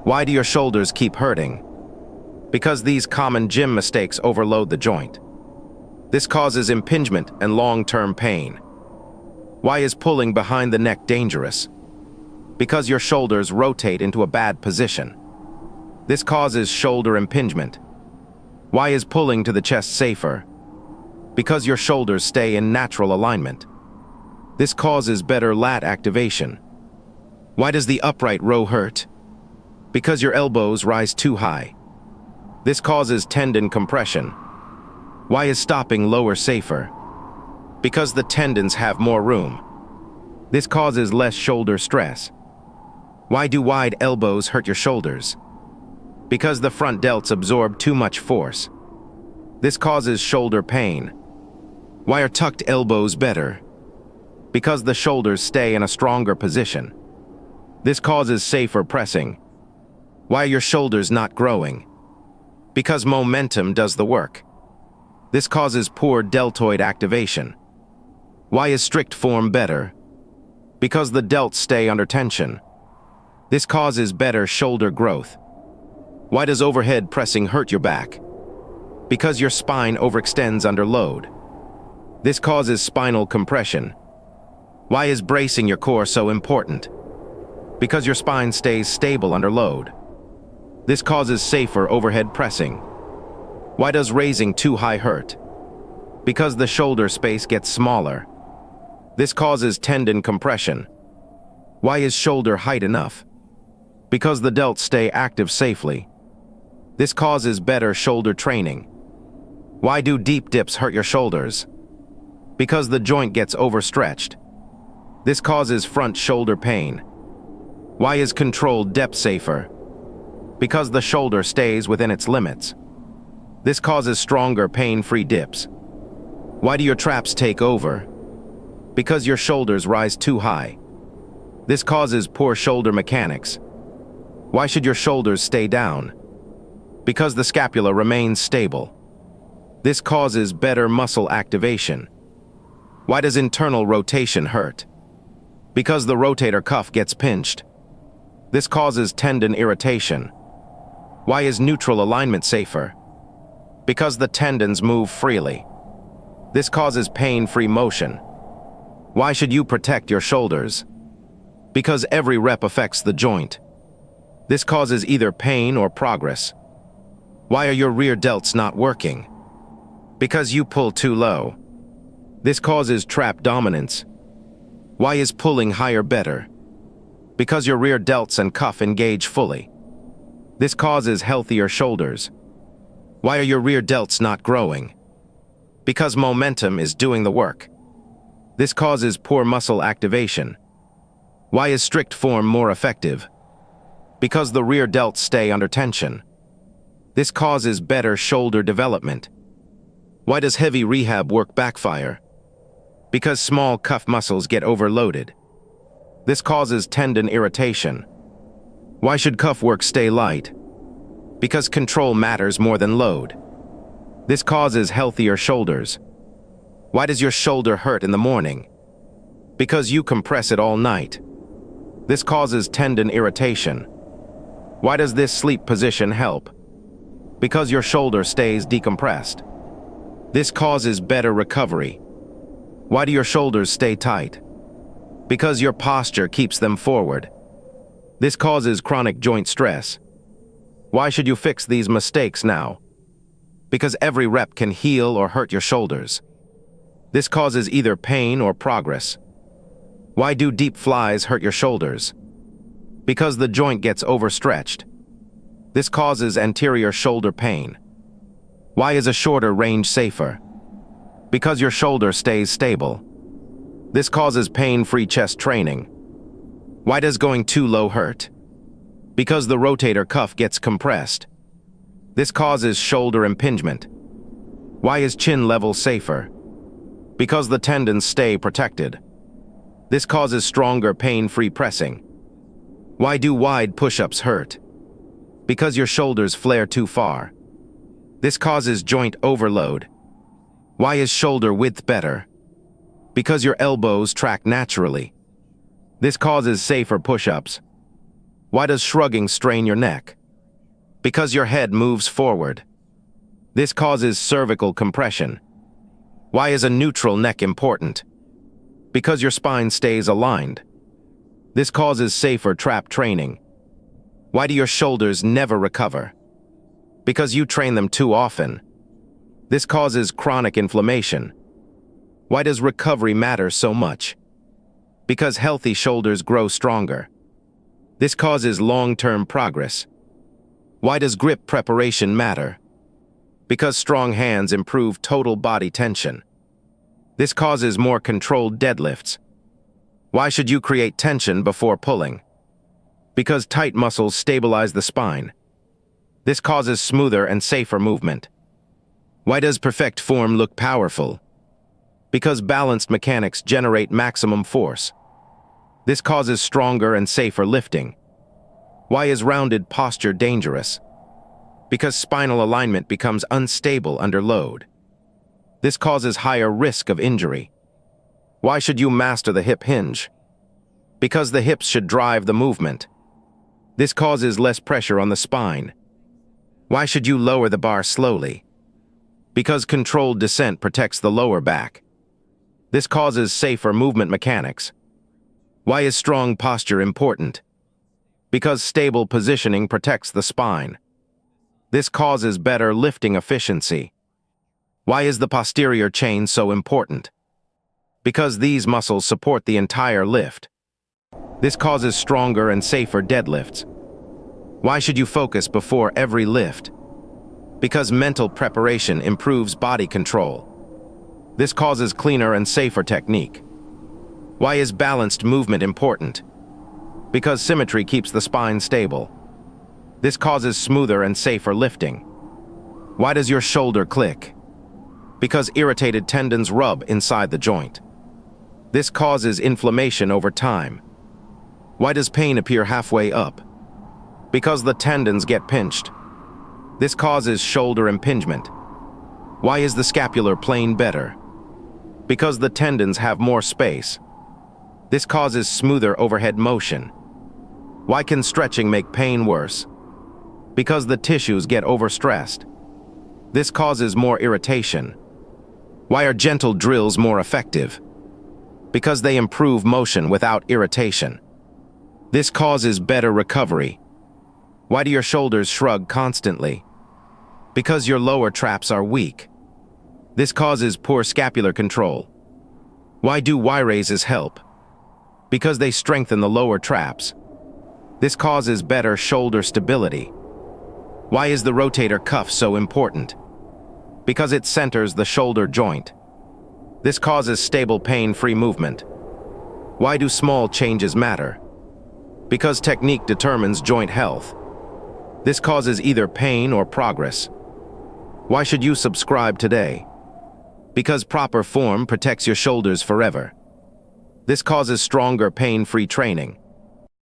Why do your shoulders keep hurting? Because these common gym mistakes overload the joint. This causes impingement and long-term pain. Why is pulling behind the neck dangerous? Because your shoulders rotate into a bad position. This causes shoulder impingement. Why is pulling to the chest safer? Because your shoulders stay in natural alignment. This causes better lat activation. Why does the upright row hurt? Because your elbows rise too high. This causes tendon compression. Why is stopping lower safer? Because the tendons have more room. This causes less shoulder stress. Why do wide elbows hurt your shoulders? Because the front delts absorb too much force. This causes shoulder pain. Why are tucked elbows better? Because the shoulders stay in a stronger position. This causes safer pressing. Why are your shoulders not growing? Because momentum does the work. This causes poor deltoid activation. Why is strict form better? Because the delts stay under tension. This causes better shoulder growth. Why does overhead pressing hurt your back? Because your spine overextends under load. This causes spinal compression. Why is bracing your core so important? Because your spine stays stable under load. This causes safer overhead pressing. Why does raising too high hurt? Because the shoulder space gets smaller. This causes tendon compression. Why is shoulder height enough? Because the delts stay active safely. This causes better shoulder training. Why do deep dips hurt your shoulders? Because the joint gets overstretched. This causes front shoulder pain. Why is controlled depth safer? Because the shoulder stays within its limits. This causes stronger pain-free dips. Why do your traps take over? Because your shoulders rise too high. This causes poor shoulder mechanics. Why should your shoulders stay down? Because the scapula remains stable. This causes better muscle activation. Why does internal rotation hurt? Because the rotator cuff gets pinched. This causes tendon irritation. Why is neutral alignment safer? Because the tendons move freely. This causes pain-free motion. Why should you protect your shoulders? Because every rep affects the joint. This causes either pain or progress. Why are your rear delts not working? Because you pull too low. This causes trap dominance. Why is pulling higher better? Because your rear delts and cuff engage fully. This causes healthier shoulders. Why are your rear delts not growing? Because momentum is doing the work. This causes poor muscle activation. Why is strict form more effective? Because the rear delts stay under tension. This causes better shoulder development. Why does heavy rehab work backfire? Because small cuff muscles get overloaded. This causes tendon irritation. Why should cuff work stay light? Because control matters more than load. This causes healthier shoulders. Why does your shoulder hurt in the morning? Because you compress it all night. This causes tendon irritation. Why does this sleep position help? Because your shoulder stays decompressed. This causes better recovery. Why do your shoulders stay tight? Because your posture keeps them forward. This causes chronic joint stress. Why should you fix these mistakes now? Because every rep can heal or hurt your shoulders. This causes either pain or progress. Why do deep flies hurt your shoulders? Because the joint gets overstretched. This causes anterior shoulder pain. Why is a shorter range safer? Because your shoulder stays stable. This causes pain-free chest training. Why does going too low hurt? Because the rotator cuff gets compressed. This causes shoulder impingement. Why is chin level safer? Because the tendons stay protected. This causes stronger pain-free pressing. Why do wide push-ups hurt? Because your shoulders flare too far. This causes joint overload. Why is shoulder width better? Because your elbows track naturally. This causes safer push-ups. Why does shrugging strain your neck? Because your head moves forward. This causes cervical compression. Why is a neutral neck important? Because your spine stays aligned. This causes safer trap training. Why do your shoulders never recover? Because you train them too often. This causes chronic inflammation. Why does recovery matter so much? Because healthy shoulders grow stronger. This causes long-term progress. Why does grip preparation matter? Because strong hands improve total body tension. This causes more controlled deadlifts. Why should you create tension before pulling? Because tight muscles stabilize the spine. This causes smoother and safer movement. Why does perfect form look powerful? Because balanced mechanics generate maximum force. This causes stronger and safer lifting. Why is rounded posture dangerous? Because spinal alignment becomes unstable under load. This causes higher risk of injury. Why should you master the hip hinge? Because the hips should drive the movement. This causes less pressure on the spine. Why should you lower the bar slowly? Because controlled descent protects the lower back. This causes safer movement mechanics. Why is strong posture important? Because stable positioning protects the spine. This causes better lifting efficiency. Why is the posterior chain so important? Because these muscles support the entire lift. This causes stronger and safer deadlifts. Why should you focus before every lift? Because mental preparation improves body control. This causes cleaner and safer technique. Why is balanced movement important? Because symmetry keeps the spine stable. This causes smoother and safer lifting. Why does your shoulder click? Because irritated tendons rub inside the joint. This causes inflammation over time. Why does pain appear halfway up? Because the tendons get pinched. This causes shoulder impingement. Why is the scapular plane better? Because the tendons have more space. This causes smoother overhead motion. Why can stretching make pain worse? Because the tissues get overstressed. This causes more irritation. Why are gentle drills more effective? Because they improve motion without irritation. This causes better recovery. Why do your shoulders shrug constantly? Because your lower traps are weak. This causes poor scapular control. Why do Y raises help? Because they strengthen the lower traps. This causes better shoulder stability. Why is the rotator cuff so important? Because it centers the shoulder joint. This causes stable pain-free movement. Why do small changes matter? Because technique determines joint health. This causes either pain or progress. Why should you subscribe today? Because proper form protects your shoulders forever. This causes stronger pain-free training.